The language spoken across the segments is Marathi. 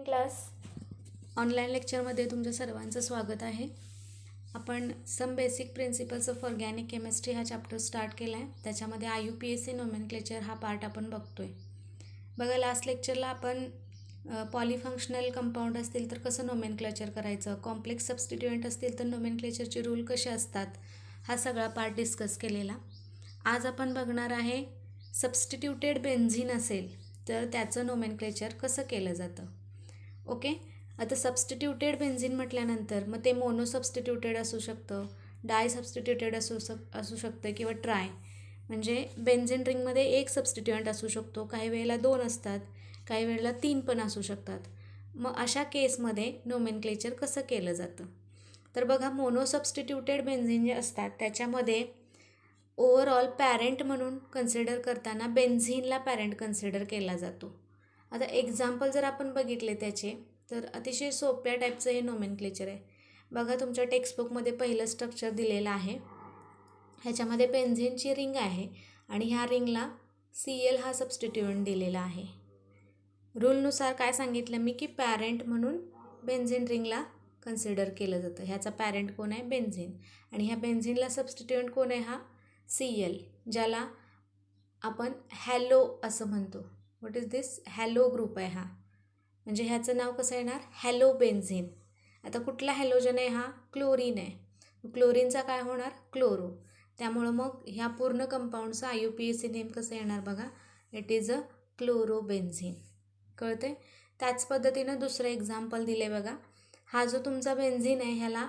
क्लास ऑनलाईन लेक्चरमध्ये तुमच्या सर्वांचं स्वागत आहे. आपण some basic principles of organic chemistry हा चॅप्टर स्टार्ट केला आहे. त्याच्यामध्ये IUPAC नोमेनक्लेचर हा पार्ट आपण बघतोय. बघा, लास्ट लेक्चरला आपण पॉलिफंक्शनल कंपाऊंड असतील तर कसं नोमेनक्लेचर करायचं, कॉम्प्लेक्स सबस्टिट्युएंट असतील तर नोमेनक्लेचरचे रूल कसे असतात, हा सगळा पार्ट डिस्कस केलेला. आज आपण बघणार आहे सबस्टिट्युटेड बेन्झीन असेल तर त्याचं नोमेनक्लेचर कसं केलं जातं. ओके, आता सबस्टिट्युटेड बेन्झीन म्हटल्यानंतर मग ते मोनो सबस्टिट्युटेड असू शकतं, डाय सबस्टिट्युटेड असू शकतं किंवा ट्राय, म्हणजे बेन्झीन रिंगमध्ये एक सबस्टिट्युएंट असू शकतो, काही वेळेला 2 असतात, काही वेळेला 3 पण असू शकतात. मग अशा केसमध्ये नोमेनक्लेचर कसं केलं जातं. तर बघा, मोनो सबस्टिट्युटेड बेन्झीन जे असतात त्याच्यामध्ये ओव्हरऑल पॅरेंट म्हणून कन्सिडर करताना बेन्झीनला पॅरेंट कन्सिडर केला जातो. आता एक्झाम्पल जर आपण बघितले त्याचे तर अतिशय सोप्या टाईपचं हे नोमेनक्लेचर आहे. बघा, तुमच्या टेक्स्टबुकमध्ये पहिलं स्ट्रक्चर दिलेलं आहे. ह्याच्यामध्ये बेन्झीनची रिंग आहे आणि ह्या रिंगला Cl हा सबस्टिट्युएंट दिलेला आहे. रूलनुसार काय सांगितलं मी की पॅरेंट म्हणून बेन्झीन रिंगला कन्सिडर केलं जातं. ह्याचा पॅरेंट कोण आहे, बेन्झीन, आणि ह्या बेन्झीनला सबस्टिट्युएंट कोण आहे, हा Cl, ज्याला आपण हॅलो असं म्हणतो. What is this, hello group आहे हा, म्हणजे ह्याचं नाव कसं येणार, हॅलो बेन्झीन. आता कुठला हॅलोजन आहे, हा क्लोरीन आहे. क्लोरीनचा काय होणार, क्लोरो. त्यामुळं मग ह्या पूर्ण कंपाऊंडचं IUPAC नेम कसं येणार बघा, इट इज अ क्लोरोबेन्झीन. कळते. त्याच पद्धतीनं दुसरं एक्झाम्पल दिले बघा. हा जो तुमचा बेन्झीन आहे ह्याला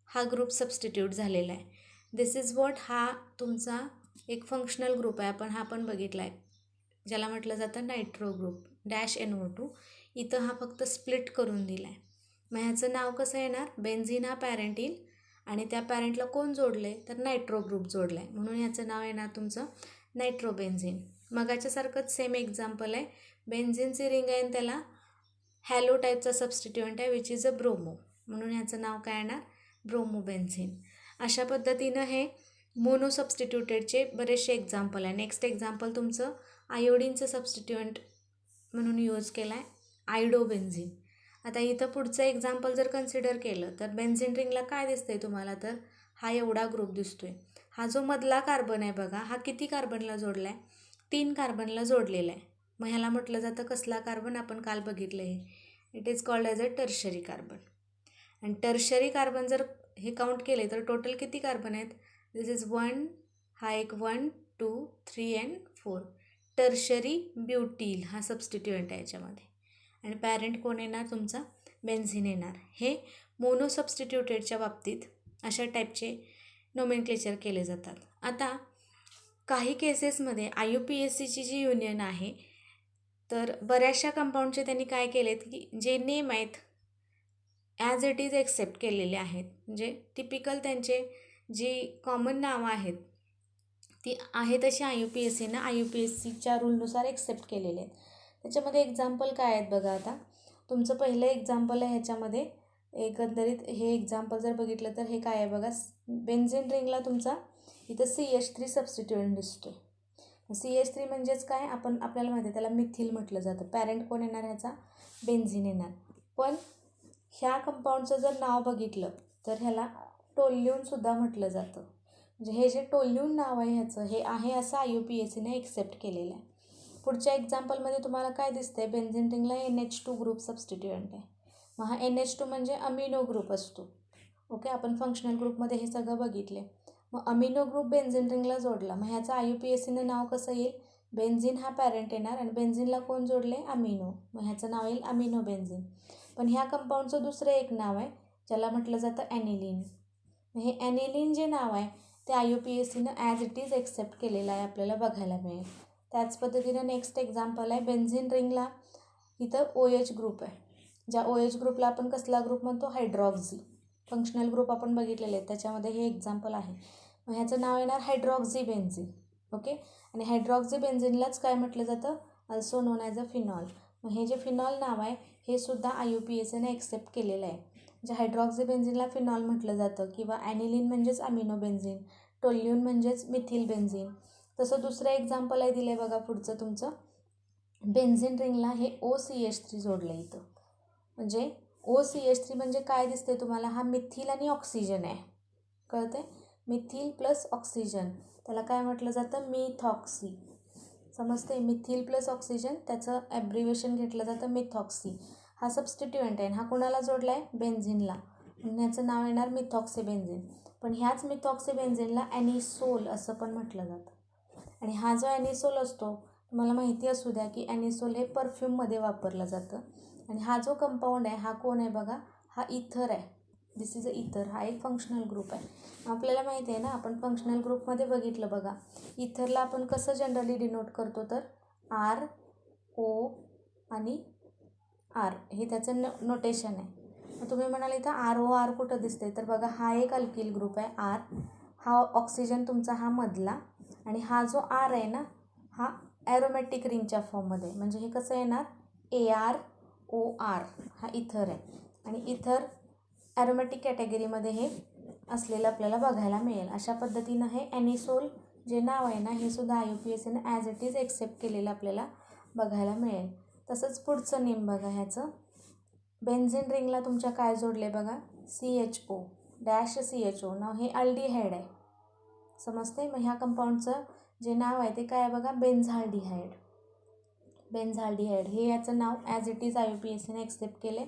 हा ग्रुप सबस्टिट्यूट झालेला आहे. दिस इज वॉट, हा तुमचा एक फंक्शनल ग्रुप आहे. हा पण बघितला आहे, ज्याला म्हटलं जातं नायट्रो ग्रुप -NO2. इथं हा फक्त स्प्लिट करून दिला आहे. मग ह्याचं नाव कसं येणार, बेन्झीन हा पॅरेंट येईल आणि त्या पॅरेंटला कोण जोडले तर नायट्रो ग्रुप जोडला आहे, म्हणून ह्याचं नाव येणार तुमचं नायट्रोबेन्झीन. मगाच्यासारखंच सेम एक्झाम्पल आहे. बेन्झीनची रिंग आहे आणि त्याला हॅलो टाईपचा सबस्टिट्युएंट आहे विच इज अ ब्रोमो, म्हणून ह्याचं नाव काय येणार, ब्रोमोबेन्झीन. अशा पद्धतीनं हे मोनो सबस्टिट्युटेडचे बरेचसे एक्झाम्पल आहे. नेक्स्ट एक्झाम्पल तुमचं आयोडीनचं सबस्टिट्युएंट म्हणून यूज केला आहे, आयडोबेन्झीन. आता इथं पुढचं एक्झाम्पल जर कन्सिडर केलं तर बेन्झीन रिंगला काय दिसतंय तुम्हाला, तर हा एवढा ग्रुप दिसतोय. हा जो मधला कार्बन आहे बघा, हा किती कार्बनला जोडला आहे, 3 कार्बनला जोडलेला आहे. मग ह्याला म्हटलं जातं कसला कार्बन, आपण काल बघितलं हे, it is called as a tertiary carbon. आणि टर्शरी कार्बन जर हे काउंट केले तर टोटल किती कार्बन आहेत, दिस इज 1, हा एक 1, 2, 3 अँड 4. टर्शरी ब्युटील हा सबस्टिट्युएंट आहे याच्यामध्ये, आणि पॅरेंट कोण येणार तुमचा, बेन्झीन येणार. हे मोनो सबस्टिट्युटेडच्या बाबतीत अशा टाईपचे नोमेनक्लेचर केले जातात. आता काही केसेसमध्ये IUPACची जी युनियन आहे तर बऱ्याचशा कंपाऊंडचे त्यांनी काय केलेत की जे नेम आहेत ॲज इट इज एक्सेप्ट केलेले आहेत. म्हणजे टिपिकल त्यांचे जी कॉमन नावं आहेत ती आहे तशी IUPACच्या रूलनुसार एक्सेप्ट केलेले आहेत. त्याच्यामध्ये एक्झाम्पल काय आहेत बघा. आता तुमचं पहिलं एक्झाम्पल आहे, ह्याच्यामध्ये एकंदरीत हे एक्झाम्पल जर बघितलं तर हे काय आहे बघा, बेन्झीन रिंगला तुमचा इथं CH3 सबस्टिट्युएंट दिसतोय. CH3 म्हणजेच काय, आपल्याला माहिती आहे त्याला मिथिल म्हटलं जातं. पॅरेंट कोण येणार ह्याचा, बेन्झीन येणार. पण ह्या कंपाऊंडचं जर नाव बघितलं तर ह्याला टोल्यूनसुद्धा म्हटलं जातं. म्हणजे हे जे टोल्यून नाव आहे ह्याचं, हे आहे असं IUPACने एक्सेप्ट केलेलं आहे. पुढच्या एक्झाम्पलमध्ये तुम्हाला काय दिसतंय, बेन्झीन रिंगला NH2 ग्रुप सबस्टिट्युएंट आहे. मग हा NH2 म्हणजे अमिनो ग्रुप असतो. ओके, आपण फंक्शनल ग्रुपमध्ये हे सगळं बघितले. मग अमिनो ग्रुप बेन्झीन रिंगला जोडला, मग ह्याचं IUPACनं नाव कसं येईल, बेन्झीन हा पॅरेंट येणार आणि बेन्झीनला कोण जोडले, अमिनो, मग ह्याचं नाव येईल अमिनो बेन्झीन. पण ह्या कंपाऊंडचं दुसरं एक नाव आहे ज्याला म्हटलं जातं ॲनिलीन. हे ॲनिलीन जे नाव आहे ते IUPACनं ॲज इट इज एक्सेप्ट केलेलं आहे, आपल्याला बघायला मिळेल. त्याच पद्धतीनं नेक्स्ट एक्झाम्पल आहे, बेन्झीन रिंगला इथं OH ग्रुप आहे, ज्या OH ग्रुपला आपण कसला ग्रुप म्हणतो, हायड्रॉक्झी. फंक्शनल ग्रुप आपण बघितलेले आहेत, त्याच्यामध्ये हे एक्झाम्पल आहे. मग ह्याचं नाव येणार हायड्रॉक्झी बेन्झीन. ओके, आणि हायड्रॉक्झी बेन्झीनलाच काय म्हटलं जातं, also non as a phenol. मग हे जे फिनॉल नाव आहे हे सुद्धा IUPACने एक्सेप्ट केलेलं आहे. म्हणजे हायड्रॉक्झी बेन्झीनला फिनॉल म्हटलं जातं, किंवा ॲनिलीन म्हणजेच अमिनो बेन्झीन, टोल्यून म्हणजेच मिथिल बेन्झीन. तसं दुसरं एक्झाम्पल आहे दिले बघा पुढचं तुमचं, बेन्झिन रिंगला हे OCH3 जोडलं इथं. म्हणजे OCH3 म्हणजे काय दिसते तुम्हाला, हा मिथिल आणि ऑक्सिजन आहे, कळते. मिथिल प्लस ऑक्सिजन त्याला काय म्हटलं जातं, मिथॉक्सी. समजते, मिथिल प्लस ऑक्सिजन त्याचं ॲब्रिव्हिएशन घेतलं जातं मिथॉक्सी. हा सबस्टिट्युएंट आहे, हा कोणाला जोडला आहे, बेन्झिनला, म्हणून ह्याचं नाव येणार मिथॉक्सी बेन्झिन. पण ह्याच मिथॉक्सी बेन्झिनला ॲनिसोल असं पण म्हटलं जातं. आणि हा जो ॲनिसोल असतो, तुम्हाला माहिती असू द्या की ॲनिसोल हे परफ्यूममध्ये वापरलं जातं. आणि हा जो कंपाऊंड आहे हा कोण आहे बघा, हा इथर आहे. दिस इज अ इथर. हा एक फंक्शनल ग्रुप आहे. आपल्याला माहिती आहे ना, आपण फंक्शनल ग्रुपमध्ये बघितलं बघा, इथरला आपण कसं जनरली डिनोट करतो, तर RO आणि R हे त्याचं नोटेशन आहे. मग तुम्ही म्हणाल इथं ROR कुठं दिसते, तर बघा हा एक अल्किल ग्रुप आहे R, हा ऑक्सिजन तुमचा हा मधला, आणि हा जो R आहे ना हा ॲरोमॅटिक रिंगच्या फॉर्ममध्ये, म्हणजे हे कसं येणार, AROR. हा इथर आहे. आणि इथर ॲरोमॅटिक कॅटेगरीमध्ये हे असलेलं आपल्याला बघायला मिळेल. अशा पद्धतीनं हे ॲनिसोल जे नाव आहे ना, हे सुद्धा IUPACने ॲज इट इज एक्सेप्ट केलेलं आपल्याला बघायला मिळेल. तसंच पुढचं नेम बघा ह्याचं, बेन्झिन रिंगला तुमच्या काय जोडले बघा, CHO-CHO. नाव हे अल्डिहाइड आहे, समजते. मग ह्या कंपाऊंडचं जे नाव आहे ते काय आहे बघा, बेन्झाल्डिहाइड. बेन्झाल्डिहाइड हे याचं नाव ॲज इट इज IUPACने एक्सेप्ट केले.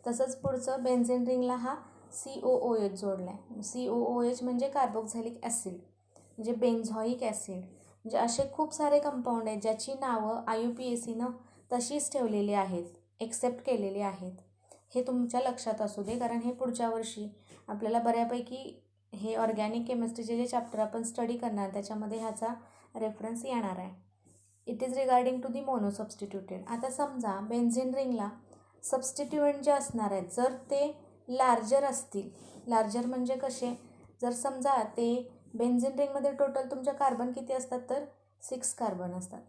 तसंच पुढचं बेन्झिन रिंगला हा COOH जोडला आहे. COOH म्हणजे कार्बोक्झॅलिक ॲसिड, म्हणजे बेन्झॉइक ॲसिड. म्हणजे असे खूप सारे कंपाऊंड आहेत ज्याची नावं IUPACनं तशीच ठेवलेली आहेत, एक्सेप्ट केलेली आहेत. हे तुमच्या लक्षात असू दे, कारण हे पुढच्या वर्षी आपल्याला बऱ्यापैकी हे ऑर्गॅनिक केमिस्ट्रीचे जे चॅप्टर आपण स्टडी करणार त्याच्यामध्ये ह्याचा रेफरन्स येणार आहे. It is regarding to the mono substituted. आता समजा बेन्झिन रिंगला सबस्टिट्युएंट जे असणार आहेत जर ते लार्जर असतील, लार्जर म्हणजे कसे, जर समजा ते बेन्झिन रिंगमध्ये टोटल तुमच्या कार्बन किती असतात, तर 6 कार्बन असतात.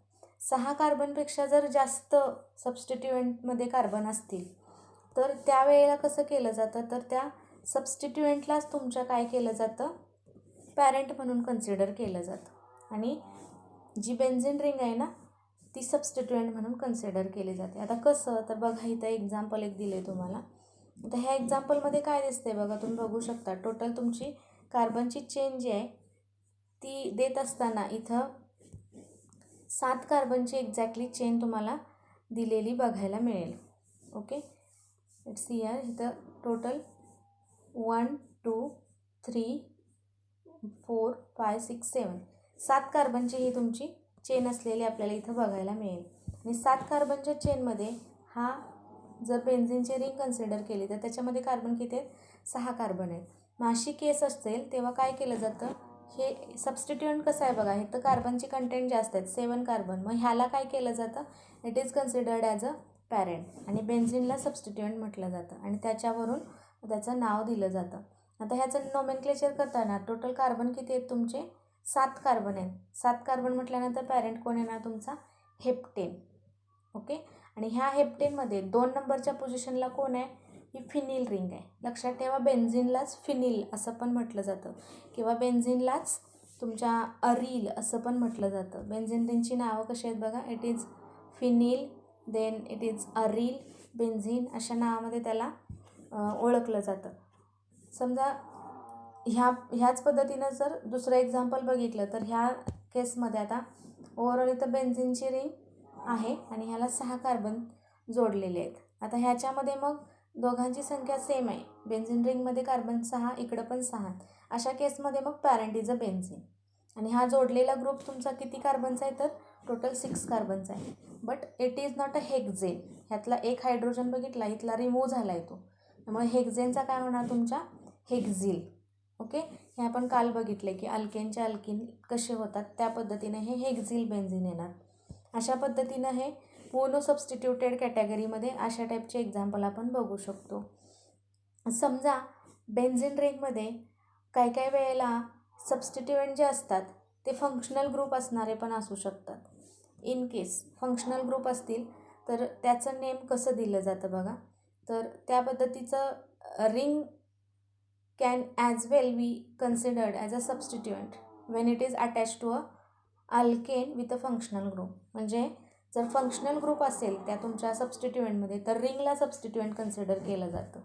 6 कार्बनपेक्षा जर जास्त सबस्टिट्युएंटमध्ये कार्बन असतील तर त्यावेळेला कसं केलं जातं, तर त्या सबस्टिट्युएंटलाच तुमच्या काय केलं जातं, पॅरेंट म्हणून कन्सिडर केलं जातं. आणि जी बेन्झिन रिंग आहे ना ती सबस्टिट्युएंट म्हणून कन्सिडर केली जाते. आता कसं, तर बघा इथं एक्झाम्पल एक दिले तुम्हाला. आता ह्या एक्झाम्पलमध्ये काय दिसते बघा, तुम्ही बघू शकता टोटल तुमची कार्बनची चेन जी आहे ती देत असताना इथं 7 कार्बनची एक्झॅक्टली चेन तुम्हाला दिलेली बघायला मिळेल. ओके, लेट्स सी हिअर, इथं टोटल 1 2 3 4 5 6 7 7 कार्बनची ही तुमची चेन असलेली आपल्याला इथं बघायला मिळेल. आणि 7 कार्बनच्या चेनमध्ये हा जर बेन्झिनची रिंग कन्सिडर केली तर त्याच्यामध्ये कार्बन किती आहेत, 6 कार्बन आहेत. मग अशी केस असेल तेव्हा काय केलं जातं, हे सबस्टिट्युएंट कसं आहे बघा, इथं कार्बनची कंटेंट जास्त आहेत, 7 कार्बन. मग ह्याला काय केलं जातं, it is considered as a parent आणि बेन्झिनला सबस्टिट्युएंट म्हटलं जातं आणि त्याच्यावरून त्याचं नाव दिलं जातं. आता ह्याचं नोमेनक्लेचर करताना टोटल कार्बन किती आहेत तुमचे, 7 कार्बन आहेत. 7 कार्बन म्हटल्यानंतर पॅरेंट कोण येणार तुमचा, हेप्टेन. ओके, आणि ह्या हेप्टेनमध्ये 2 नंबरच्या पोझिशनला कोण आहे, ही फिनिल रिंग आहे. लक्षात ठेवा, बेन्झिनलाच फिनिल असं पण म्हटलं जातं किंवा बेन्झिनलाच तुमच्या अरील असं पण म्हटलं जातं. बेन्झिन रिंगची नावं कशी आहेत बघा, it is phenyl, then it is aryl, benzene अशा नावामध्ये त्याला ओळखलं जातं. समजा ह्याच पद्धतीनं जर दुसरं एक्झाम्पल बघितलं तर ह्या केसमध्ये आता ओव्हरऑल इथं बेन्झिनची रिंग आहे आणि ह्याला 6 कार्बन जोडलेले आहेत. आता ह्याच्यामध्ये मग दोघांची संख्या सेम आहे, बेन्झिन रिंगमध्ये कार्बन 6, इकडं पण 6. अशा केसमध्ये मग पॅरेंट इज अ बेन्झिन. आणि हा जोडलेला ग्रुप तुमचा किती कार्बनचा आहे, तर टोटल 6 कार्बनचा आहे. But it is not a hexane. ह्यातला एक हायड्रोजन बघितला, इथला रिमूव्ह झाला आहे तो, त्यामुळे हेक्झेनचा काय होणार तुमच्या, हेक्झिल. ओके, हे आपण काल बघितले की अल्केनचे अल्किन कसे होतात त्या पद्धतीने हे हेक्झिल बेन्झिन येणार. अशा पद्धतीनं हे मोनो सबस्टिट्युटेड कॅटेगरीमध्ये अशा टाईपचे एक्झाम्पल आपण बघू शकतो. समजा बेन्झिन रिंगमध्ये काही काही वेळेला सबस्टिट्युएंट जे असतात ते फंक्शनल ग्रुप असणारे पण असू शकतात. इन केस फंक्शनल ग्रुप असतील तर त्याचं नेम कसं दिलं जातं बघा, तर त्या पद्धतीचं ring can as well be considered as a substituent when it is attached to a alkane with a functional group. म्हणजे जर फंक्शनल ग्रुप असेल त्या तुमच्या सबस्टिट्युएंटमध्ये तर रिंगला सबस्टिट्युएंट कन्सिडर केलं जातं.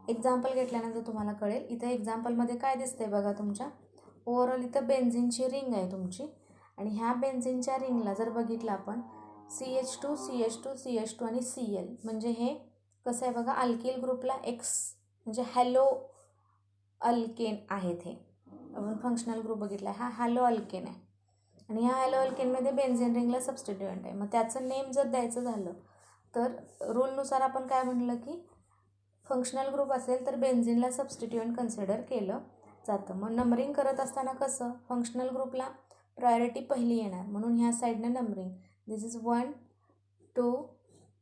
एक्झाम्पल घेतल्यानंतर तुम्हाला कळेल. इथं एक्झाम्पलमध्ये काय दिसतंय बघा, तुमच्या ओव्हरऑल इथं बेन्झिनची रिंग आहे तुमची, आणि ह्या बेन्झिनच्या रिंगला जर बघितलं आपण CH2 CH2 CH2 आणि Cl, म्हणजे हे कसं आहे बघा, अल्किल ग्रुपला एक्स म्हणजे हॅलो अल्केन आहेत. हे आपण फंक्शनल ग्रुप बघितला हा हॅलो अल्केन आहे, आणि ह्या हॅलो अल्केनमध्ये बेन्झिन रिंगला सबस्टिट्युएंट आहे. मग त्याचं नेम जर द्यायचं झालं तर रूलनुसार आपण काय म्हणलं की फंक्शनल ग्रुप असेल तर बेन्झिनला सबस्टिट्युएंट कन्सिडर केलं जातं. मग नंबरिंग करत असताना कसं, फंक्शनल ग्रुपला प्रायोरिटी पहिली येणार म्हणून ह्या साईडनं नंबरिंग, दिस इज 1 2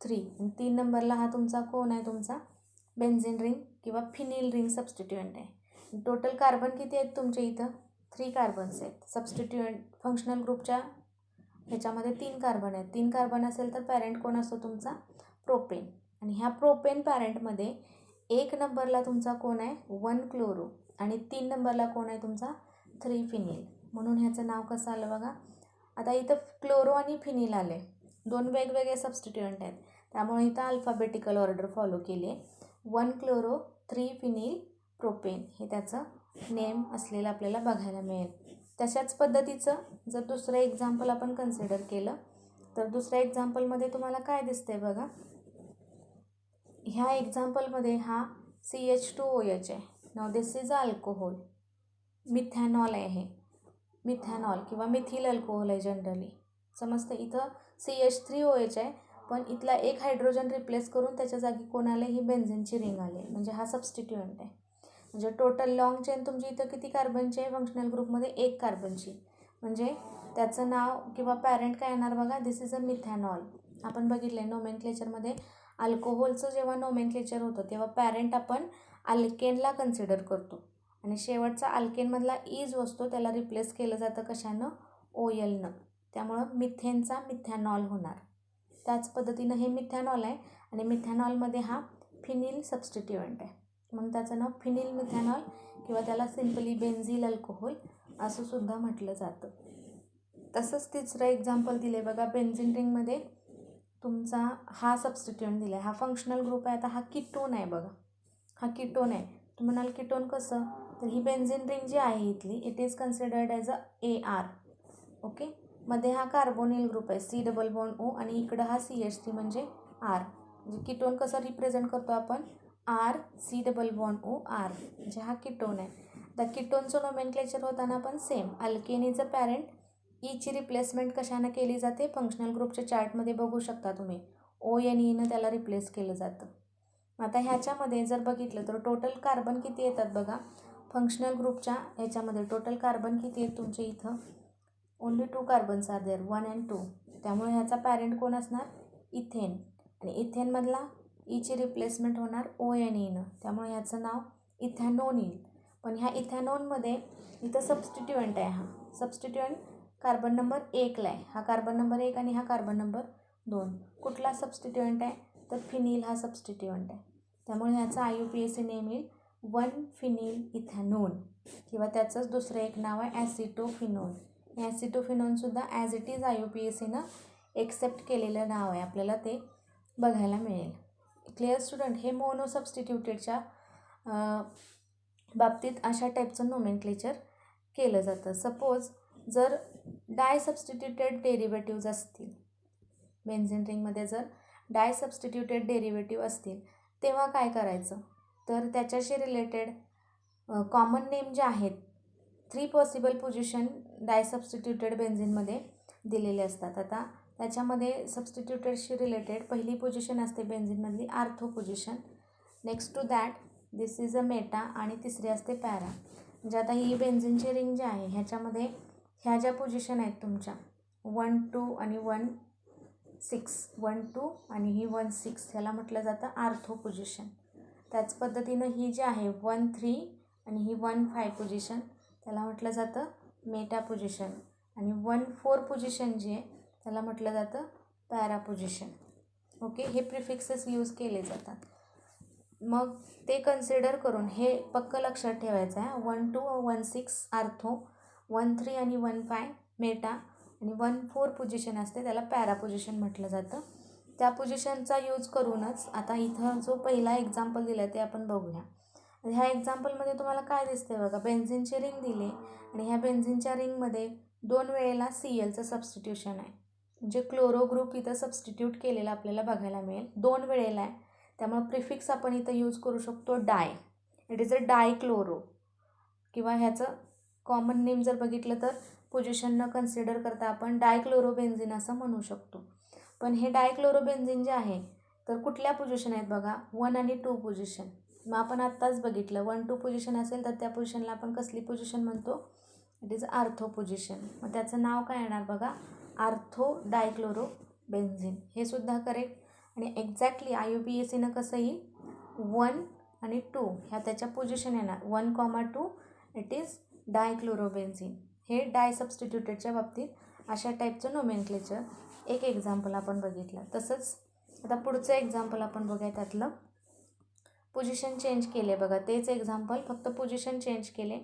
3, आणि 3 नंबरला हा तुमचा कोण आहे, तुमचा बेन्झिन रिंग किंवा फिनिल रिंग सबस्टिट्युएंट आहे. टोटल कार्बन किती आहेत तुमच्या इथं, 3 कार्बन्स आहेत. सबस्टिट्युएंट फंक्शनल ग्रुपच्या ह्याच्यामध्ये 3 कार्बन आहेत. 3 कार्बन असेल तर पॅरेंट कोण असतो तुमचा, प्रोपेन, आणि ह्या प्रोपेन पॅरेंटमध्ये 1 नंबरला तुमचा कोण आहे, 1 क्लोरो, आणि 3 नंबरला कोण आहे तुमचा 3 फिनिल, म्हणून ह्याचं नाव कसं आलं बघा. आता इथं क्लोरो आणि फिनिल आले, 2 वेगवेगळे सबस्टिट्युएंट आहेत, त्यामुळे इथं अल्फाबेटिकल ऑर्डर फॉलो केली आहे. 1 क्लोरो 3 फिनिल प्रोपेन हे त्याचं नेम असलेलं आपल्याला बघायला मिळेल. तशाच पद्धतीचं जर दुसरं एक्झाम्पल आपण कन्सिडर केलं तर दुसऱ्या एक्झाम्पलमध्ये तुम्हाला काय दिसतंय बघा. ह्या एक्झाम्पलमध्ये हा CH2OH आहे. Now this is alcohol, methanol आहे, हे मिथॅनॉल किंवा मिथिल अल्कोहोल आहे जनरली, समजतं. इथं CH3OH आहे, पण इथला एक हायड्रोजन रिप्लेस करून त्याच्या जागी कोण आले, ही बेन्झिनची रिंग आली, म्हणजे हा सबस्टिट्युएंट आहे. म्हणजे टोटल लॉंग चेन तुमची इथं किती कार्बनची आहे फंक्शनल ग्रुपमध्ये, 1 कार्बनची, म्हणजे त्याचं नाव किंवा पॅरेंट काय येणार बघा, दिस इज अ मिथॅनॉल. आपण बघितलं आहे नोमेनक्लेचरमध्ये अल्कोहोलचं जेव्हा नोमेनक्लेचर होतं तेव्हा पॅरेंट आपण अल्केनला कन्सिडर करतो, आणि शेवटचा अल्केनमधला ई जो असतो त्याला रिप्लेस केलं जातं कशानं, OLनं, त्यामुळं मिथेनचा मिथॅनॉल होणार. त्याच पद्धतीनं हे मिथॅनॉल आहे, आणि मिथॅनॉलमध्ये हा फिनिल सबस्टिट्युएंट आहे, म्हणून त्याचं नाव फिनिल मिथॅनॉल किंवा त्याला सिम्पली बेन्झिल अल्कोहोल असं सुद्धा म्हटलं जातं. तसंच तिसरं एक्झाम्पल दिले बघा, बेन्झिन रिंगमध्ये तुमचा हा सबस्टिट्युएंट दिला आहे, हा फंक्शनल ग्रुप आहे. आता हा कीटोन आहे बघा, हा कीटोन आहे. तुम्ही म्हणाल कीटोन कसं, तर ही बेन्झिन रिंग जी आहे इथली it is considered as a AR, okay. मध्ये हा कार्बोनिल ग्रुप आहे C डबल बॉन्ड O, आणि इकडं हा CH3 म्हणजे R. म्हणजे कीटोन कसं रिप्रेझेंट करतो आपण, RC double bond O R, म्हणजे हा कीटोन आहे. तर कीटोनचं नोमेनक्लेचर होताना पण same, alkane is a parent, ईची रिप्लेसमेंट कशानं केली जाते, फंक्शनल ग्रुपच्या चार्टमध्ये बघू शकता तुम्ही, ONEनं त्याला रिप्लेस केलं जातं. आता ह्याच्यामध्ये जर बघितलं तर टोटल कार्बन किती येतात बघा, फंक्शनल ग्रुपच्या ह्याच्यामध्ये टोटल कार्बन किती आहेत तुमचे इथं, only 2 carbons are there, 1 and 2, त्यामुळे ह्याचा पॅरेंट कोण असणार, इथेन, आणि इथेनमधला ईची रिप्लेसमेंट होणार ONEनं, त्यामुळे ह्याचं नाव इथॅनोन येईल. पण ह्या इथॅनोनमध्ये इथं सबस्टिट्युएंट आहे, हा सबस्टिट्युएंट कार्बन नंबर 1ला आहे, हा कार्बन नंबर 1 आणि हा कार्बन नंबर 2. कुठला सबस्टिट्युएंट आहे, तर फिनिल हा सबस्टिट्युएंट आहे, त्यामुळे ह्याचा IUPAC नेम येईल 1 फिनिल इथॅनोन, किंवा त्याचंच दुसरं एक नाव आहे ॲसिटोफिनोन. ॲसिटोफिनोनसुद्धा ॲज इट इज IUPACनं एक्सेप्ट केलेलं नाव आहे, आपल्याला ते बघायला मिळेल. क्लिअर स्टुडंट, हे मोनो सबस्टिट्युटेडच्या बाबतीत अशा टाईपचं नोमेनक्लेचर केलं जातं. सपोज जर डाय सबस्टिट्युटेड डेरिव्हेटिव्ज असतील, बेन्झिन रिंगमध्ये जर डाय सबस्टिट्युटेड डेरिव्हेटिव्ह असतील तेव्हा काय करायचं, तर त्याच्याशी रिलेटेड कॉमन नेम जे आहेत, 3 पॉसिबल पोझिशन डाय सबस्टिट्युटेड बेन्झिनमध्ये दिलेले असतात. आता त्याच्यामध्ये सबस्टिट्युटेडशी रिलेटेड पहिली पोझिशन असते बेन्झिनमधली ortho position, next to that this is a meta, आणि तिसरी असते पॅरा. म्हणजे आता ही बेन्झिनची रिंग जी आहे ह्याच्यामध्ये ह्या ज्या पोझिशन आहेत तुमच्या 1 2 आणि 1 6, 1 2 आणि ही 1 6, ह्याला म्हटलं जातं आर्थो पोझिशन. त्याच पद्धतीनं ही जी आहे 1 3 आणि ही 1 5 पोझिशन त्याला म्हटलं जातं मेटा पोझिशन, आणि 1 4 पोझिशन जी आहे त्याला म्हटलं जातं पॅरा पोझिशन. ओके, हे प्रिफिक्सेस यूज केले जातात. मग ते कन्सिडर करून हे पक्क लक्षात ठेवायचं आहे, 1 2 1 6 आर्थो, 1 3 आणि 1 5 मेटा, आणि 1,4 पोझिशन असते त्याला पॅरा पोझिशन म्हटलं जातं. त्या पोझिशनचा यूज करूनच आता इथं जो पहिला एक्झाम्पल दिला आहे ते आपण बघूया. ह्या एक्झाम्पलमध्ये तुम्हाला काय दिसते बघा, बेन्झिनची रिंग दिली आणि ह्या बेन्झिनच्या रिंगमध्ये 2 वेळेला CLचं सबस्टिट्यूशन आहे. म्हणजे क्लोरो ग्रुप इथं सबस्टिट्यूट केलेला आपल्याला बघायला मिळेल. 2 वेळेला आहे त्यामुळे प्रिफिक्स आपण इथं यूज करू शकतो डाय. इट इज अ डायक्लोरो, किंवा ह्याचं कॉमन नेम जर बघितलं तर पोझिशन न कन्सिडर करता आपण डायक्लोरोबेन्झिन असं म्हणू शकतो. पण हे डायक्लोरोबेन्झिन जे आहे तर कुठल्या पोझिशन आहेत बघा, 1 आणि 2 पोझिशन. मग आपण आत्ताच बघितलं 1-2 पोझिशन असेल तर त्या पोझिशनला आपण कसली पोझिशन म्हणतो, इट इज आर्थो पोझिशन. मग त्याचं नाव काय येणार बघा, आर्थो डायक्लोरोबेन्झिन. हे सुद्धा करेक्ट. आणि एक्झॅक्टली IUPACनं कसं येईल, 1 आणि 2 ह्या त्याच्या पोझिशन येणार. 1,2 इट इज डायक्लोरोबेन्झिन. हे डाय सबस्टिट्यूटेडच्या बाबतीत अशा टाईपचं नोमेनक्लेचर एक एक्झाम्पल आपण बघितलं. तसंच आता पुढचं एक्झाम्पल आपण बघूया. त्यातलं पोझिशन चेंज केले बघा, तेच एक्झाम्पल फक्त पोझिशन चेंज केले.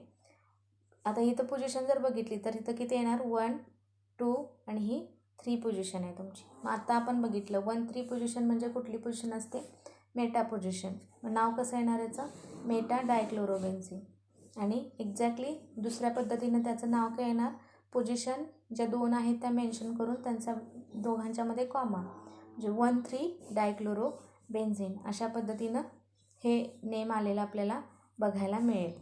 आता इथं पोझिशन जर बघितली तर इथं किती येणार, 1, 2 आणि ही 3 पोझिशन आहे तुमची. मग आता आपण बघितलं 1-3 पोझिशन म्हणजे कुठली पोझिशन असते, मेटा पोझिशन. मग नाव कसं येणार याचं, मेटा डायक्लोरोबेन्झिन. आणि एक्झॅक्टली दुसऱ्या पद्धतीनं त्याचं नाव काय येणार, पोझिशन ज्या 2 आहेत त्या मेन्शन करून त्यांचा दोघांच्यामध्ये कॉमा, म्हणजे 1,3 डायक्लोरोबेन्झिन. अशा पद्धतीनं हे नेम आलेलं आपल्याला बघायला मिळेल.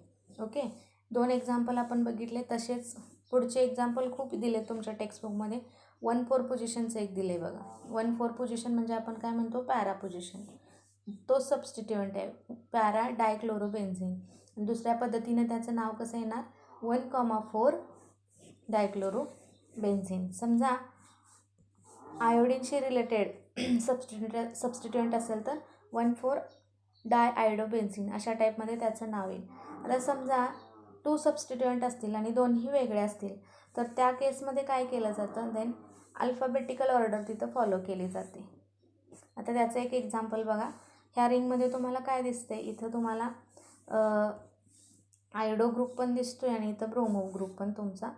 ओके, 2 एक्झाम्पल आपण बघितले. तसेच पुढचे एक्झाम्पल खूप दिले तुमच्या टेक्स्टबुकमध्ये. 1,4 पोझिशनचं एक दिले बघा. 1,4 पोझिशन म्हणजे आपण काय म्हणतो, पॅरा पोझिशन. तो सबस्टिट्युएंट आहे पॅरा डायक्लोरोबेन्झिन. दुसऱ्या पद्धतीनं त्याचं नाव कसं येणार, 1,4 डायक्लोरोबेन्झिन. समजा आयोडीनशी रिलेटेड सबस्टिट्युएंट असेल तर 1,4 डायआयोडोबेन्झिन अशा टाईपमध्ये त्याचं नाव येईल. आता समजा 2 सबस्टिट्युएंट असतील आणि दोन्ही वेगळे असतील तर त्या केसमध्ये काय केलं जातं, देन अल्फाबेटिकल ऑर्डर तिथं फॉलो केली जाते. आता त्याचं एक एक्झाम्पल बघा. ह्या रिंगमध्ये तुम्हाला काय दिसतंय, इथं तुम्हाला आयोडो ग्रुप पण दिसतोय आणि इथं ब्रोमो ग्रुप पण तुमचा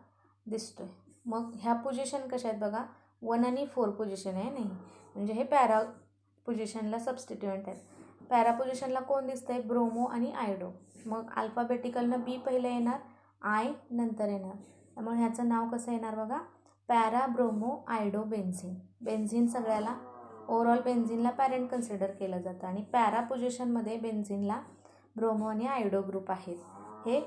दिसतोय. मग ह्या पोझिशन कशा आहेत बघा, 1 आणि 4 पोझिशन आहे नाही, म्हणजे हे पॅरा पोझिशनला सबस्टिट्युएंट आहेत. पॅरा पोझिशनला कोण दिसतंय, ब्रोमो आणि आयोडो. मग अल्फाबेटिकलनं बी पहिलं येणार, आय नंतर येणार. त्यामुळे ह्याचं नाव कसं येणार बघा, para bromo iodo benzene. Benzene सगळ्याला ओव्हरऑल बेन्झिनला पॅरेंट कन्सिडर केलं जातं आणि पॅरा पोझिशनमध्ये बेन्झिनला ब्रोमो आणि आयोडो ग्रुप आहेत. हे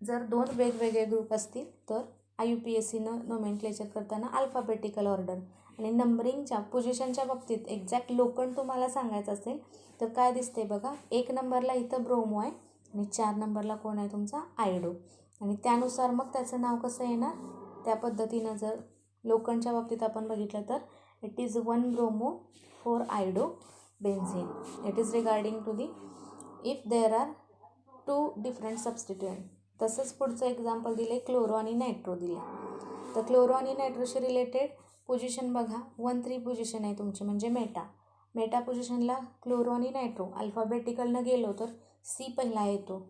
जर 2 वेगवेगळे ग्रुप असतील तर IUPACनं नोमेनक्लेचर करताना अल्फाबेटिकल ऑर्डर आणि नंबरिंगच्या पोझिशनच्या बाबतीत एक्झॅक्ट लोकंड तुम्हाला सांगायचं असेल तर काय दिसते बघा, 1 नंबरला इथं ब्रोमो आहे आणि 4 नंबरला कोण आहे तुमचा, आयोडो. आणि त्यानुसार मग त्याचं नाव कसं येणार, त्या पद्धतीनं जर लोकंडच्या बाबतीत आपण बघितलं तर it is 1 bromo 4 iodo benzene. It is regarding to the if there are 2 different substituent. तसंच पुढचं एक्झाम्पल दिले, क्लोरो आणि नायट्रो दिले. तर क्लोरो आणि नायट्रोशी रिलेटेड पोझिशन बघा, 1-3 पोझिशन आहे तुमची म्हणजे मेटा पोझिशनला क्लोरो आणि नायट्रो. अल्फाबेटिकलनं गेलो तर C पहिला येतो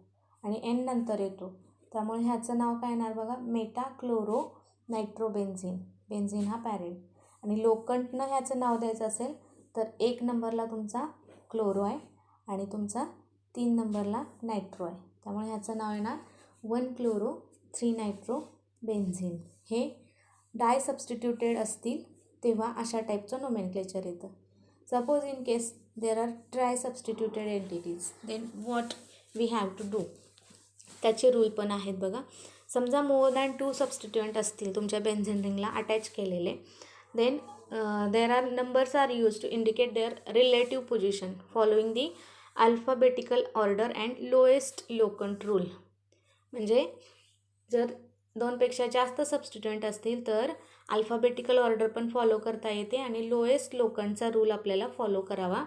आणि N नंतर येतो. त्यामुळे ह्याचं नाव काय येणार बघा, मेटा क्लोरो नायट्रोबेन्झिन. बेन्झिन हा पॅरेंट. आणि लोकंडनं ह्याचं नाव द्यायचं असेल तर 1 नंबरला तुमचा क्लोरो आहे आणि तुमचा 3 नंबरला नायट्रो आहे. त्यामुळे ह्याचं नाव येणार 1 क्लोरो 3 नायट्रो बेन्झिन. हे डाय सबस्टिट्युटेड असतील तेव्हा अशा टाईपचं नोमेनक्लेचर येतं. Suppose in case there are tri substituted entities, then what we have to do. त्याचे रूल पण आहेत बघा. समजा मोर दॅन 2 सबस्टिट्युएंट असतील तुमच्या बेन्झिन रिंगला अटॅच केलेले, then there are numbers are use to indicate their relative position following the alphabetical order and lowest locant rule. म्हणजे जर 2 पेक्षा जास्त सबस्टिट्युएंट असतील तर अल्फाबेटिकल ऑर्डर पण फॉलो करता येते आणि लोएस्ट लोकंटचा रूल आपल्याला फॉलो करावा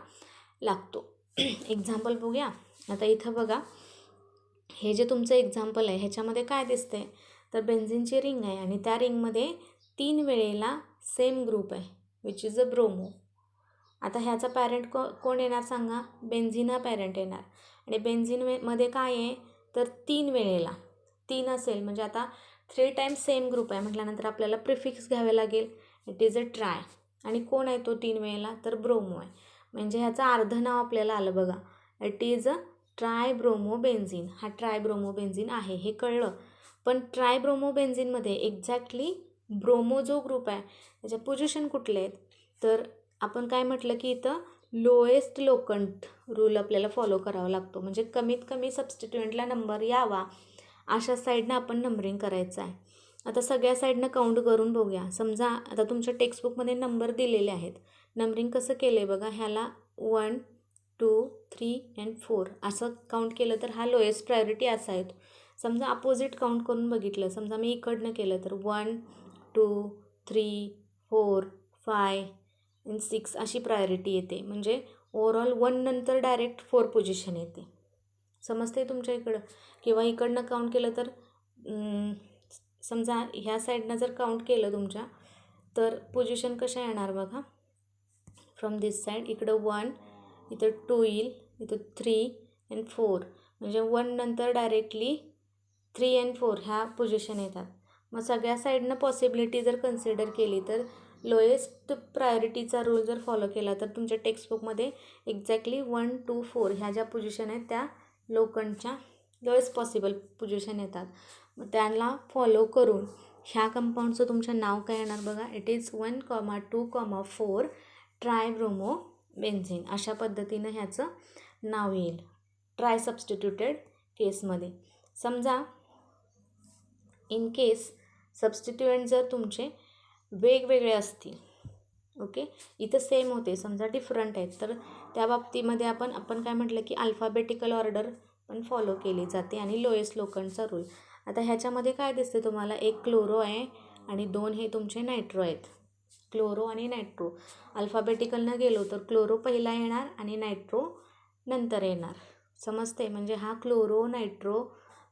लागतो. एक्झाम्पल बघूया. आता इथं बघा, हे जे तुमचं एक्झाम्पल आहे ह्याच्यामध्ये काय दिसतंय तर बेन्झिनची रिंग आहे आणि त्या रिंगमध्ये 3 वेळेला सेम ग्रुप आहे विच इज अ ब्रोमो. आता ह्याचा पॅरेंट कोण येणार सांगा, बेन्झिन हा पॅरेंट येणार. आणि बेन्झिनमध्ये काय आहे तर 3 वेळेला 3 असेल म्हणजे आता 3 टाइम्स सेम ग्रुप आहे म्हटल्यानंतर आपल्याला प्रिफिक्स घ्यावे लागेल. It is a try. आणि कोण आहे तो 3 वेळेला, तर ब्रोमो आहे. म्हणजे ह्याचं अर्धं नाव आपल्याला आलं बघा. It is a tribromobenzene. हा ट्रायब्रोमोबेन्झीन आहे हे कळलं. पण ट्रायब्रोमोबेन्झीनमध्ये एक्झॅक्टली ब्रोमो जो ग्रुप आहे त्याच्या पोझिशन कुठले आहेत, तर आपण काय म्हटलं की इथं लोएस्ट लोकंट रूल आपल्याला फॉलो करावा लागतो. म्हणजे कमीत कमी सबस्टिट्युएंटला नंबर यावा अशा साईडनं आपण नंबरिंग करायचं आहे. आता सगळ्या साईडनं काउंट करून बघूया. समजा आता तुमच्या टेक्स्टबुकमध्ये नंबर दिलेले आहेत. नंबरिंग कसं केलं आहे बघा. ह्याला 1 2 3 and 4 असं काउंट केलं तर हा लोएस्ट प्रायोरिटी असा आहे. समजा अपोजिट काउंट करून बघितलं, समजा मी इकडनं केलं तर 1 2 3 4 5 and 6 अशी प्रायोरिटी येते. म्हणजे ओव्हरऑल 1 नंतर डायरेक्ट 4 पोझिशन येते. समजते तुमच्या इकडं. किंवा इकडनं काउंट केलं तर समजा ह्या साईडनं जर काउंट केलं तुमच्या, तर पोझिशन कशा येणार बघा. फ्रॉम दिस साईड इकडं 1, इथं 2 येईल, इथं 3 and 4. म्हणजे 1 नंतर डायरेक्टली 3 and 4 ह्या पोझिशन येतात. मग सगळ्या साईडनं पॉसिबिलिटी जर कन्सिडर केली तर लोएस्ट प्रायोरिटीचा रूल जर फॉलो केला तर तुमच्या टेक्स्टबुकमध्ये एक्झॅक्टली 1 2 4 ह्या ज्या पोझिशन आहेत त्या लोकंटच्या लोएस्ट पॉसिबल पोझिशन येतात. मग त्यांना फॉलो करून ह्या कंपाऊंडचं तुमचं नाव काय येणार बघा. It is 1, 2, 4 ट्रायब्रोमोबेन्झीन. अशा पद्धतीनं ह्याचं नाव येईल ट्राय सबस्टिट्युटेड केसमध्ये. समजा इन केस सबस्टिट्युएंट जर तुमचे वेगवेगळे असतील, ओके, इथं सेम होते समजा डिफरंट आहेत, तर त्या बाबतीमध्ये आपण काय म्हटलं की अल्फाबेटिकल ऑर्डर पण फॉलो केली जाते आणि लोएस्ट लोकंटचा रूल. आता ह्याच्यामध्ये काय दिसते तुम्हाला, एक क्लोरो आहे आणि 2 हे तुमचे नायट्रो आहेत. क्लोरो आणि नायट्रो अल्फाबेटिकलनं गेलो तर क्लोरो पहिला येणार आणि नायट्रो नंतर येणार. समजते. म्हणजे हा क्लोरो नायट्रो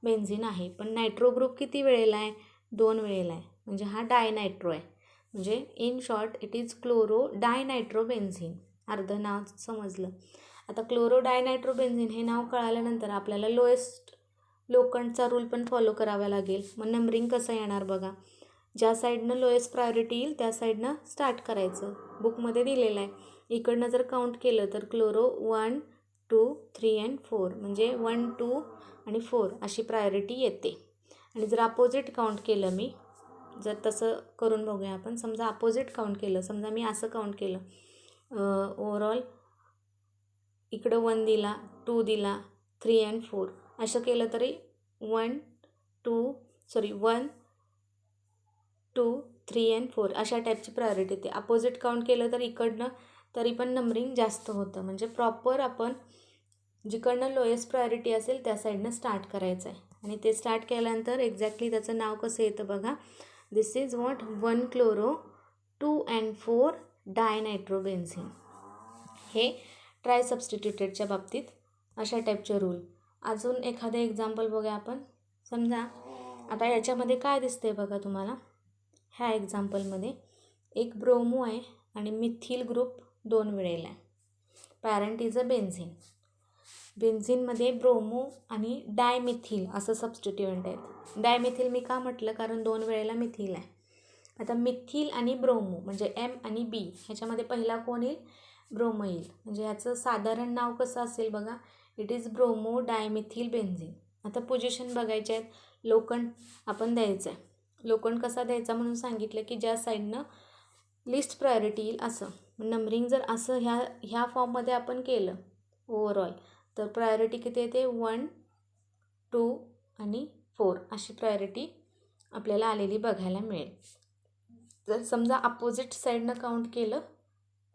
बेन्झीन आहे. पण नायट्रो ग्रुप किती वेळेला आहे, 2 वेळेला आहे. म्हणजे हा डायनायट्रो आहे. म्हणजे in short it is chloro dinitrobenzene. अर्धं नाव समजलं. आता क्लोरो डायनायट्रोबेन्झीन हे नाव कळाल्यानंतर आपल्याला लोएस्ट लोकंटचा रूल पण फॉलो करावा लागेल. मग नंबरिंग कसं येणार बघा. ज्या साईडनं लोएस्ट प्रायोरिटी येईल त्या साईडनं स्टार्ट करायचं. बुकमध्ये दिलेलं आहे. इकडनं जर काउंट केलं तर क्लोरो 1 2 3 and 4 म्हणजे 1 2 आणि 4 अशी प्रायोरिटी येते. आणि जर अपोजिट काउंट केलं मी, जर तसं करून बघूया आपण. समजा अपोजिट काउंट केलं, समजा मी असं काउंट केलं, ओव्हरऑल इकडं 1 दिला, 2 दिला, 3 and 4 असं केलं तरी 1 2 3 and 4 अशा टाईपची प्रायोरिटी येते. अपोजिट काउंट केलं तर इकडनं तरी पण नंबरिंग जास्त होतं. म्हणजे प्रॉपर आपण जिकडनं लोएस्ट प्रायोरिटी असेल त्या साईडनं स्टार्ट करायचं आहे. आणि ते स्टार्ट केल्यानंतर एक्झॅक्टली त्याचं नाव कसं येतं बघा. दिस इज व्हॉट 1 क्लोरो 2 and 4 डायनायट्रोबेन्झीन. हे ट्राय सबस्टिट्युटेडच्या बाबतीत अशा टाईपचे रूल. अजून एखादं एक्झाम्पल बघूया आपण. समजा आता याच्यामध्ये काय दिसतंय बघा तुम्हाला. ह्या एक्झाम्पलमध्ये एक ब्रोमो आहे आणि मिथिल ग्रुप 2 वेळेला आहे. Parent is a benzene. बेन्झीनमध्ये ब्रोमो आणि डायमिथिल असं सबस्टिट्युएंट आहेत. डायमिथिल मी का म्हटलं, कारण 2 वेळेला मिथिल आहे. आता मिथिल आणि ब्रोमो म्हणजे एम आणि बी ह्याच्यामध्ये पहिला कोण येईल, ब्रोमो येईल. म्हणजे ह्याचं साधारण नाव कसं असेल बघा. It is bromo dimethyl benzene. आता पोझिशन बघायचे आहेत. लोकंट आपण द्यायचं आहे. लोकंट कसा द्यायचा म्हणून सांगितलं की ज्या साईडनं लिस्ट प्रायोरिटी येईल असं. नंबरिंग जर असं ह्या फॉर्ममध्ये आपण केलं ओव्हरऑल तर प्रायोरिटी किती येते, 1 2 आणि 4 अशी प्रायोरिटी आपल्याला आलेली बघायला मिळेल. जर समजा अपोजिट साईडनं काउंट केलं,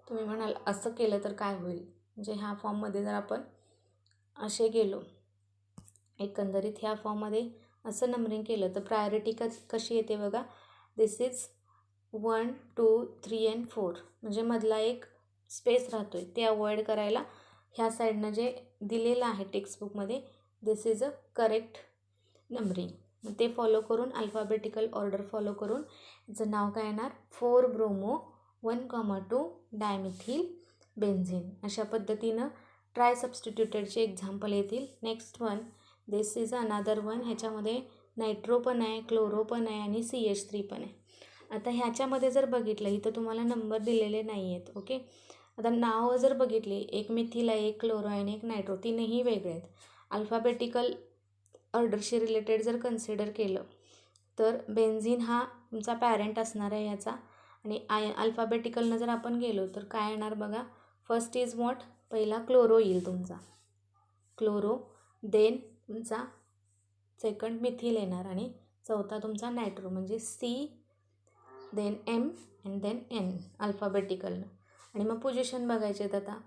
तुम्ही म्हणाल असं केलं तर काय होईल. म्हणजे ह्या फॉर्ममध्ये जर आपण असे गेलो, एकंदरीत ह्या फॉर्ममध्ये असं नंबरिंग केलं तर प्रायोरिटी कशी येते बघा. दिस इज 1 2 3 and 4 म्हणजे मधला एक स्पेस राहतो आहे ते अवॉइड करायला ह्या साईडनं जे दिलेलं आहे टेक्स्टबुकमध्ये दिस इज अ करेक्ट नंबरिंग. मग ते फॉलो करून अल्फाबेटिकल ऑर्डर फॉलो करून याचं नाव काय येणार, 4 ब्रोमो 1, 2 डायमिथिल बेन्झीन. अशा पद्धतीनं ट्राय सबस्टिट्युटेडचे एक्झाम्पल येतील. Next one, this is another one. ह्याच्यामध्ये नायट्रो पण आहे, क्लोरो पण आहे आणि CH3 पण आहे. आता ह्याच्यामध्ये जर बघितलं इथं तुम्हाला नंबर दिलेले नाही आहेत. ओके, आता नावं जर बघितली, एक मिथिल आहे, एक क्लोरो आहे आणि एक नायट्रो, तीनही वेगळे आहेत. अल्फाबेटिकल ऑर्डरशी रिलेटेड जर कन्सिडर केलं तर बेन्झीन हा तुमचा पॅरेंट असणार आहे ह्याचा. आणि अल्फाबेटिकलनं जर आपण गेलो तर काय येणार बघा, फर्स्ट इज व्हॉट, पहिला क्लोरो येईल तुमचा, क्लोरो, देन तुमचा सेकंड मिथिल येणार आणि चौथा तुमचा नायट्रो म्हणजे C, then M and then N अल्फाबेटिकलनं. आणि मग पोझिशन बघायचे आहेत. आता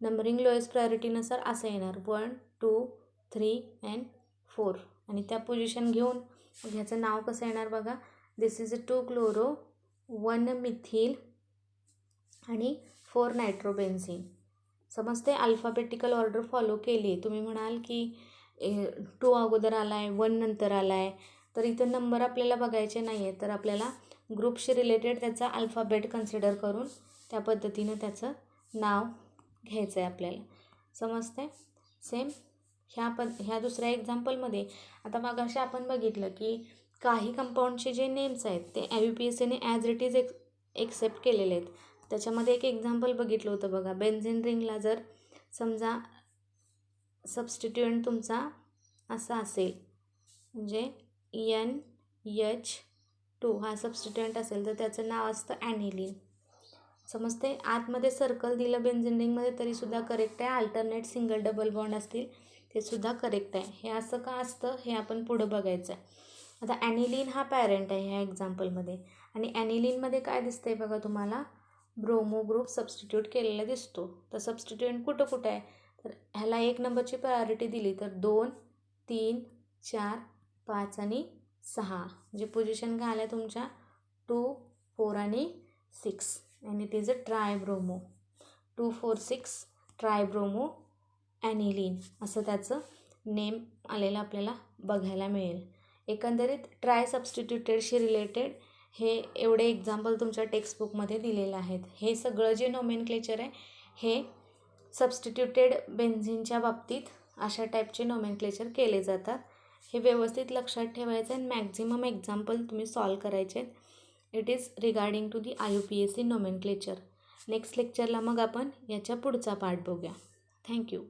नंबरिंग लोएस्ट प्रायोरिटीनुसार असं येणार 1, 2, 3 अँड 4 आणि त्या पोझिशन घेऊन मग ह्याचं नाव कसं येणार बघा, दिस इज अ 2 क्लोरो 1 मिथिल आणि 4 नायट्रोबेन्झीन. समजते, अल्फाबेटिकल ऑर्डर फॉलो केली. तुम्ही म्हणाल की 2 अगोदर आला आहे, 1 नंतर आला आहे, तर इथं नंबर आपल्याला बघायचे नाही आहेत. तर आपल्याला ग्रुपशी रिलेटेड त्याचा अल्फाबेट कन्सिडर करून त्या पद्धतीनं त्याचं नाव घ्यायचं आहे आपल्याला. समजते. सेम ह्या दुसऱ्या एक्झाम्पलमध्ये आता मगाशी आपण बघितलं की काही कंपाऊंडचे जे नेम्स आहेत ते IUPACने ॲज इट इज एक्सेप्ट केलेले आहेत. त्याच्यामध्ये एक एक्झाम्पल बघितलं होतं बघा, बेन्झीन रिंगला जर समजा सबस्टिट्युएंट तुमचा असा असेल म्हणजे NH2 हा सबस्टिट्युएंट असेल तर त्याचं नाव असतं ॲनिलीन. समजते. आतमध्ये सर्कल दिलं बेन्झीन रिंगमध्ये तरीसुद्धा करेक्ट आहे. अल्टरनेट सिंगल डबल बॉन्ड असतील ते सुद्धा करेक्ट आहे. हे असं का असतं हे आपण पुढं बघायचं आहे. आता ॲनिलीन हा पॅरेंट आहे ह्या एक्झाम्पलमध्ये आणि ॲनिलीनमध्ये काय दिसतंय बघा तुम्हाला, ब्रोमो ग्रुप सबस्टिट्यूट केलेला दिसतो. तर सबस्टिट्युएंट कुठं कुठं आहे, तर ह्याला 1 नंबरची प्रायोरिटी दिली तर 2, 3, 4, 5 आणि 6 म्हणजे पोझिशन काय आल्या तुमच्या 2, 4 आणि 6 आणि इट इज अ ट्रायब्रोमो. 2, 4, 6 ट्रायब्रोमो ॲनिलीन असं त्याचं नेम आलेलं आपल्याला बघायला मिळेल. एकंदरीत ट्राय सबस्टिट्युटेडशी रिलेटेड हे एवढे एक्झाम्पल तुमच्या टेक्स्टबुकमध्ये दिलेलं आहेत. हे सगळं जे नोमेनक्लेचर आहे हे सबस्टिट्युटेड बेन्झीनच्या बाबतीत अशा टाईपचे नोमेनक्लेचर केले जातात. हे व्यवस्थित लक्षात ठेवायचं आणि मॅक्झिमम एक्झाम्पल तुम्ही सॉल्व करायचे. It is regarding to the IUPAC nomenclature. Next लेक्चरला मग आपण याच्या पुढचा पार्ट बघूया. थँक्यू.